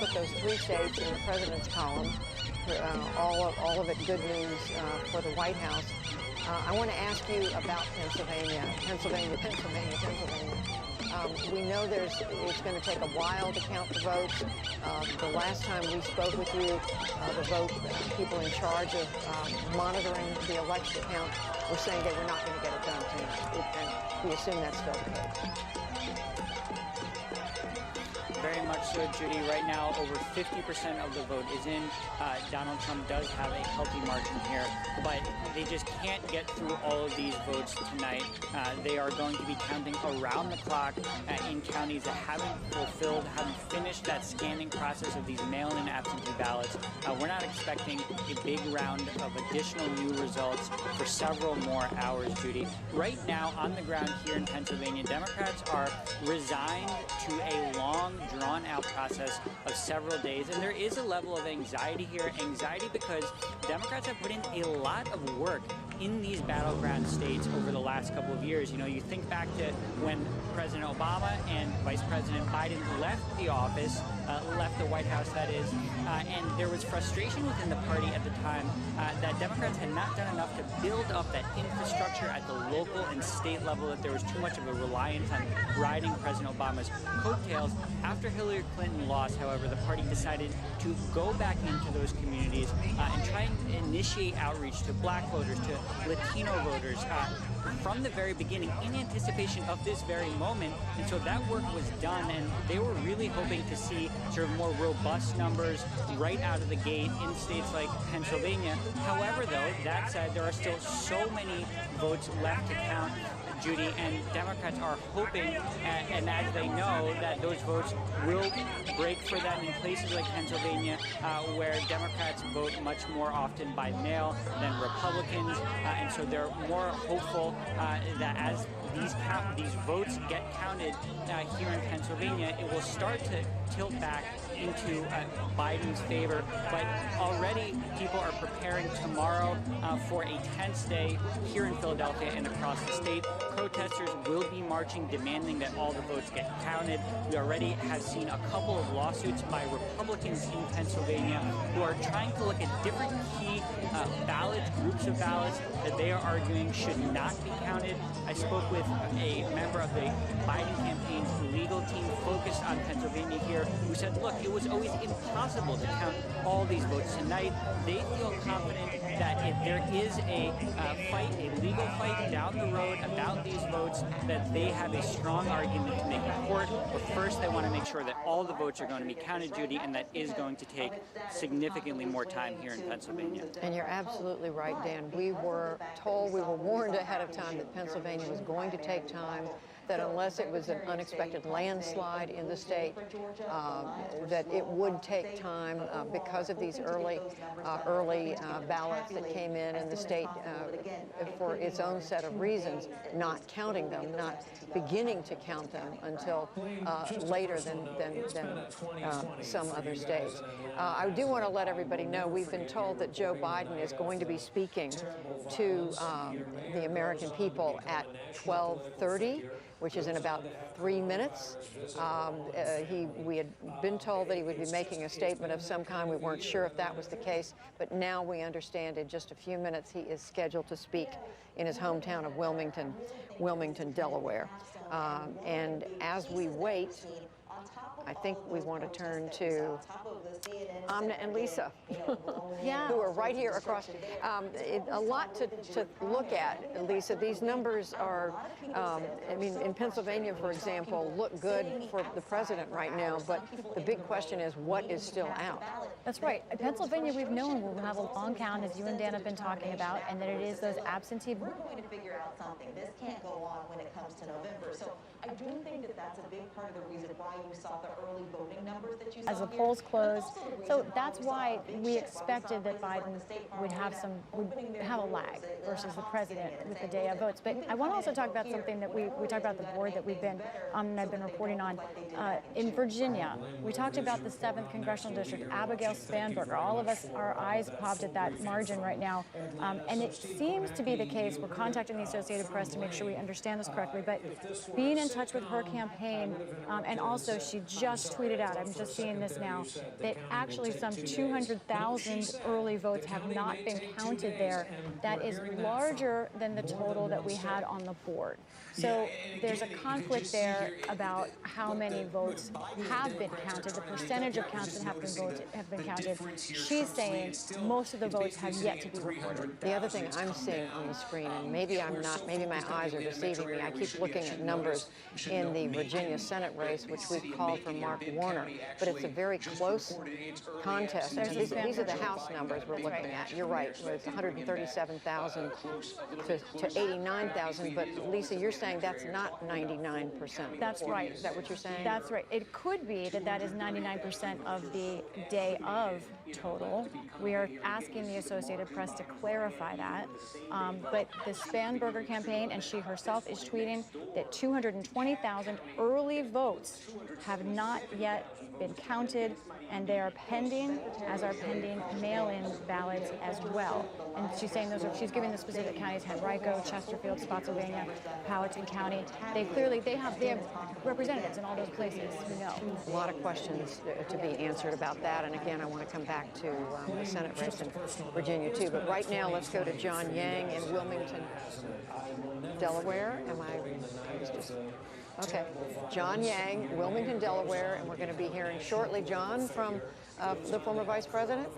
put those 3 states in the president's column, all of it good news for the White House. I want to ask you about Pennsylvania. We know it's going to take a while to count the votes. The last time we spoke with you, people in charge of monitoring the election count were saying they were not going to get it done tonight. And we assume that's still the case. Very much so, Judy. Right now, over 50% of the vote is in. Donald Trump does have a healthy margin here, but they just can't get through all of these votes tonight. They are going to be counting around the clock in counties that haven't finished that scanning process of these mail-in absentee ballots. We're not expecting a big round of additional new results for several more hours, Judy. Right now, on the ground here in Pennsylvania, Democrats are resigned to a long, drawn-out process of several days, and there is a level of anxiety here. Anxiety because Democrats have put in a lot of work in these battleground states over the last couple of years. You know, you think back to when President Obama and Vice President Biden left the office, left the White House, that is, and there was frustration within the party at the time that Democrats had not done enough to build up that infrastructure at the local and state level, that there was too much of a reliance on riding President Obama's coattails. After Hillary Clinton lost, however, the party decided to go back into those communities and try and initiate outreach to black voters, to Latino voters, from the very beginning, in anticipation of this very moment. And so that work was done, and they were really hoping to see sort of more robust numbers right out of the gate in states like Pennsylvania. However, though, that said, there are still so many votes left to count, Judy, and Democrats are hoping, and as they know, that those votes will break for them in places like Pennsylvania, where Democrats vote much more often by mail than Republicans, and so they're more hopeful that as these votes get counted here in Pennsylvania, it will start to tilt back into Biden's favor. But already people are preparing tomorrow for a tense day here in Philadelphia and across the state. Protesters will be marching, demanding that all the votes get counted. We already have seen a couple of lawsuits by Republicans in Pennsylvania who are trying to look at different key groups of ballots that they are arguing should not be counted. I spoke with a member of the Biden campaign's legal team focused on Pennsylvania here, who said, look, it was always impossible to count all these votes tonight. They feel confident that if there is a legal fight down the road about these votes, that they have a strong argument to make in court. But first, they want to make sure that all the votes are going to be counted, Judy, and that is going to take significantly more time here in Pennsylvania. And you're absolutely right, Dan. We were warned ahead of time that Pennsylvania was going to take time, that unless it was an unexpected landslide in the state, that it would take time because of these early ballots that came in the state for its own set of reasons, not counting them, not beginning to count them until later than some other states. I do want to let everybody know we've been told that Joe Biden is going to be speaking to the American people at 12:30. Which is in about 3 minutes. We had been told that he would be making a statement of some kind. We weren't sure if that was the case, but now we understand in just a few minutes he is scheduled to speak in his hometown of Wilmington, Delaware. And as we wait, I think we want to turn to Amna and Lisa, who are right here across. A lot to look at, Lisa. These numbers are, I mean, in Pennsylvania, for example, look good for the president right now, but the big question is what is still out? That's right. In Pennsylvania, we've known we'll have a long count, as you and Dan have been talking about, and that it is those absentee. We're going to figure out something. This can't go on when it comes to November. So I do think that that's a big part of the reason why you saw the early voting numbers that you saw as the here. polls closed. So that's why we expected that Biden would have a lag versus the president with the day of votes. But I want to also talk about something that we talked about the board that and I've been reporting on. In Virginia, we talked about the 7th Congressional District, Abigail Spanberger. All of us, our eyes popped at that margin right now. And it seems to be the case. We're contacting the Associated Press to make sure we understand this correctly. But being in touch with her campaign, and also she just tweeted out, I'm just seeing this now, that actually some 200,000 early votes have not been counted there. That is larger than the total that we had on the board. So there's a conflict there about how many votes have been counted, the percentage of counts that have been counted. She's saying most of the votes have yet to be recorded. The other thing I'm seeing on the screen, and maybe my eyes are deceiving me, I keep looking at numbers in the Virginia Senate race, which we've called for Mark Warner, but it's a very close contest. These are the House numbers we're looking at. You're right, it's 137,000 to 89,000, but Lisa, you're saying that's not 99%. That's right. Is that what you're saying? That's right. It could be that is 99% of the day of total. We are asking the Associated Press to clarify that. But the Spanberger campaign, and she herself is tweeting that 220,000 early votes have not yet been counted, and they are pending, as are pending mail-in ballots as well. And she's saying she's giving the specific counties: Henrico, Chesterfield, Spotsylvania, Powhatan County. They have representatives in all those places who know. A lot of questions to be answered about that, and again, I want to come back to the Senate race in Virginia too. But right now, let's go to John Yang in Wilmington, Delaware. Okay, John Yang, Wilmington, Delaware, and we're going to be hearing shortly, John, from the former vice president.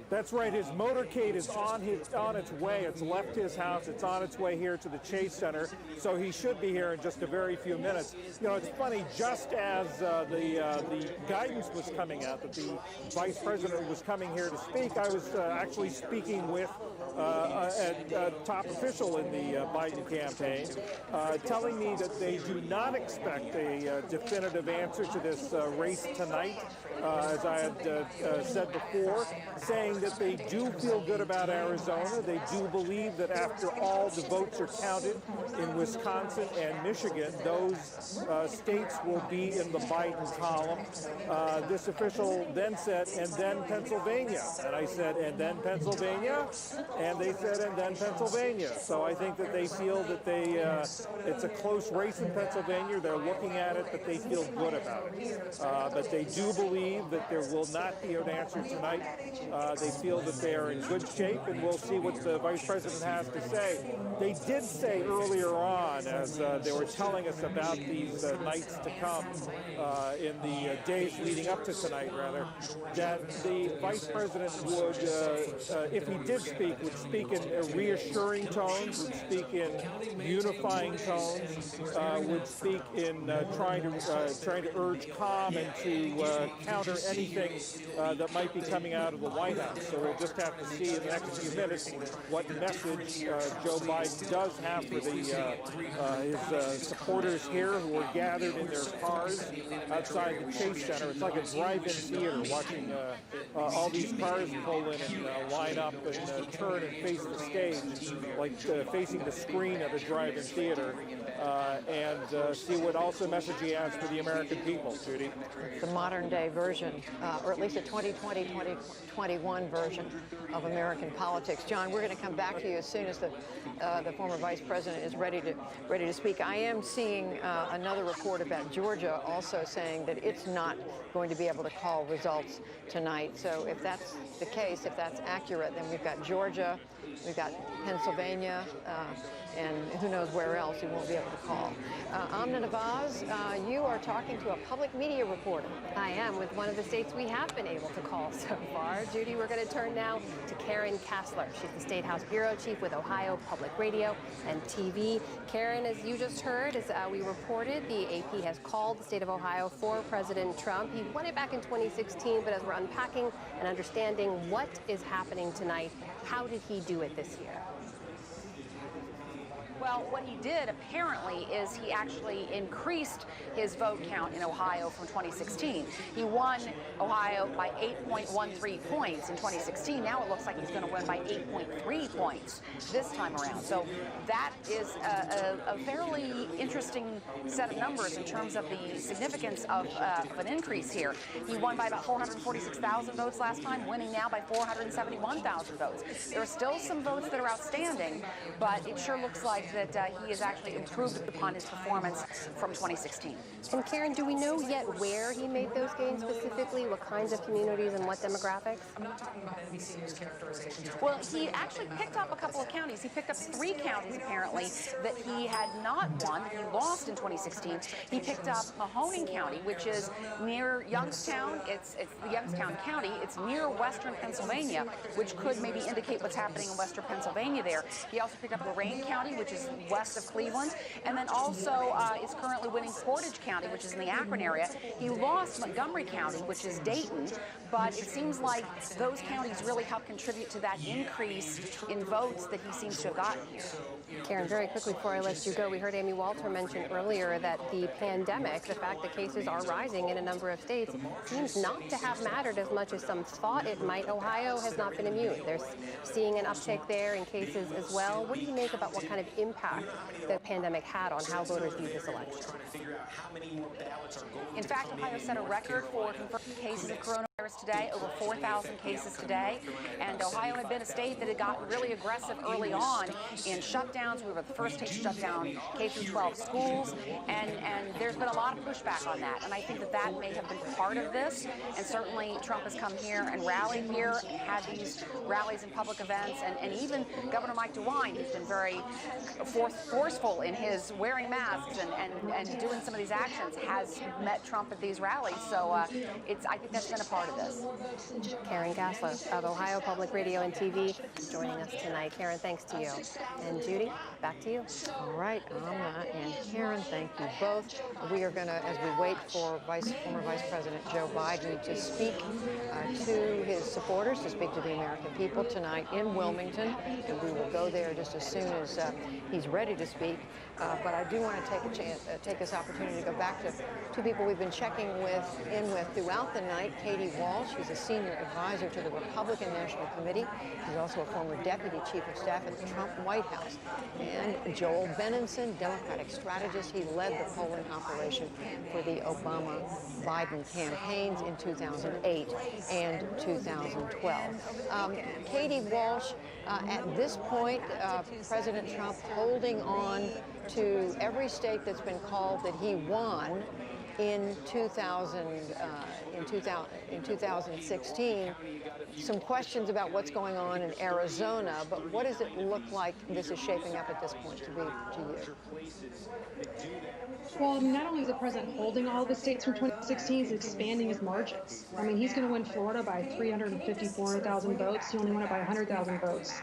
That's right. His motorcade is on its way. It's left his house. It's on its way here to the Chase Center. So he should be here in just a very few minutes. You know, it's funny. Just as the guidance was coming out that the vice president was coming here to speak, I was actually speaking with a top official in the Biden campaign, telling me that they do not expect a definitive answer to this race tonight, as I had said before, saying that they do feel good about Arizona. They do believe that after all the votes are counted in Wisconsin and Michigan, those states will be in the Biden column. This official then said, and then Pennsylvania. And I said, and then Pennsylvania? And they said, and then Pennsylvania. So I think that they feel that it's a close race in Pennsylvania. They're looking at it, but they feel good about it. But they do believe that there will not be an answer tonight. They feel that they are in good shape, and we'll see what the vice president has to say. They did say earlier on, as they were telling us about these nights to come in the days leading up to tonight, rather, that the vice president would, if he did speak, would speak in reassuring tones, would speak in unifying tones, would speak in trying to urge calm and to counter anything that might be coming out of the White House. So we'll just have to see in the next few minutes what message Joe Biden does have for his supporters here who are gathered in their cars outside the Chase Center. It's like a drive-in theater, watching all these cars pull in and line up and turn and face the stage, like facing the screen of a drive-in theater, and see what also message he has for the American people, Judy. The modern-day version, or at least a 2020-2021 version of American politics. John, we're going to come back to you as soon as the former vice president is ready to speak. I am seeing another report about Georgia also saying that it's not going to be able to call results tonight. So if that's the case, if that's accurate, then we've got Georgia, we've got Pennsylvania, and who knows where else he won't be able to call. Amna Nawaz, you are talking to a public media reporter. I am, with one of the states we have been able to call so far. Judy, we're going to turn now to Karen Kassler. She's the State House Bureau Chief with Ohio Public Radio and TV. Karen, as you just heard, as we reported, the AP has called the state of Ohio for President Trump. He won it back in 2016, but as we're unpacking and understanding what is happening tonight, how did he do it this year? Well, what he did apparently is he actually increased his vote count in Ohio from 2016. He won Ohio by 8.13 points in 2016. Now it looks like he's going to win by 8.3 points this time around. So that is a fairly interesting set of numbers in terms of the significance of an increase here. He won by about 446,000 votes last time, winning now by 471,000 votes. There are still some votes that are outstanding, but it sure looks like that he has actually improved upon his performance from 2016. And Karen, do we know yet where he made those gains specifically? What kinds of communities and what demographics? Well, he actually picked up a couple of counties. He picked up 3 counties, apparently, that he had not won, that he lost in 2016. He picked up Mahoning County, which is near Youngstown. It's the Youngstown County. It's near western Pennsylvania, which could maybe indicate what's happening in western Pennsylvania there. He also picked up Lorain County, which is west of Cleveland, and then also is currently winning Portage County, which is in the Akron area. He lost Montgomery County, which is Dayton, but it seems like those counties really help contribute to that increase in votes that he seems to have gotten here. Karen, very quickly before I let you go, we heard Amy Walter mention earlier that the pandemic, the fact that cases are rising in a number of states, seems not to have mattered as much as some thought it might. Ohio has not been immune. They're seeing an uptick there in cases as well. What do you make about what kind of impact the pandemic had on how voters view this election? In fact, Ohio set a record for confirmed cases of coronavirus today, over 4,000 cases today. And Ohio had been a state that had gotten really aggressive early on in shutdowns. We were the first state to shut down K-12 schools, and there's been a lot of pushback on that. And I think that that may have been part of this. And certainly Trump has come here and rallied here, and had these rallies and public events, and even Governor Mike DeWine, who's been very forceful in his wearing masks and doing some of these actions, has met Trump at these rallies. So I think that's been a part of this. Karen Kasler of Ohio Public Radio and TV joining us tonight. Karen, thanks to you. And Judy, back to you. All right, Amna and Karen, thank you both. We are going to, as we wait for former Vice President Joe Biden to speak to his supporters, to speak to the American people tonight in Wilmington, and we will go there just as soon as he's ready to speak. But I do want to take this opportunity to go back to 2 people we've been checking in with throughout the night. Katie Walsh, she's a senior advisor to the Republican National Committee. She's also a former deputy chief of staff at the Trump White House. And Joel Benenson, Democratic strategist. He led the polling operation for the Obama-Biden campaigns in 2008 and 2012. Katie Walsh, at this point, President Trump holding on to every state that's been called that he won in 2016. Some questions about what's going on in Arizona, but what does it look like this is shaping up at this point to be to you? Well, not only is the president holding all the states from 2016, he's expanding his margins. I mean, he's going to win Florida by 354,000 votes. He only won it by 100,000 votes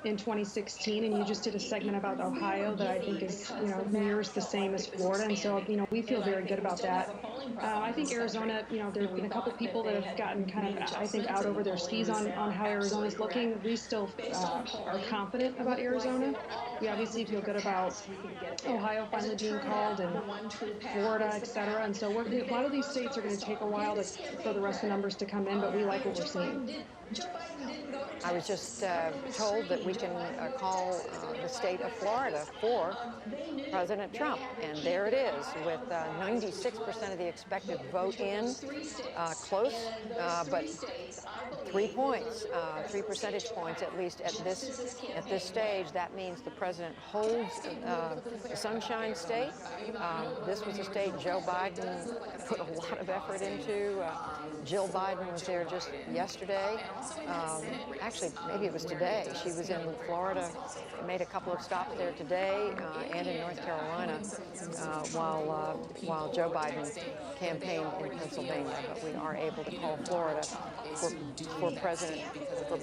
in 2016, and you just did a segment about Ohio that I think is, mirrors the same as Florida, and so, we feel very good about that. I think Arizona, there have been a couple people that have gotten kind of, I think, out over their skis on how Arizona's looking. We still are confident about Arizona. We obviously feel good about Ohio finally being called, and Florida, et cetera, and so a lot of these states are going to take a while for the rest of the numbers to come in, but we like what we're seeing. I was just told that we can call the state of Florida for President Trump, and there it is with 96% of the expected vote in, close, but 3 points, 3 percentage points at least at this stage. That means the president holds the Sunshine State. This was a state Joe Biden put a lot of effort into. Jill Biden was there just yesterday. Actually, maybe it was today. She was in Florida, made a couple of stops there today, and in North Carolina, while Joe Biden campaigned in Pennsylvania. But we are able to call Florida for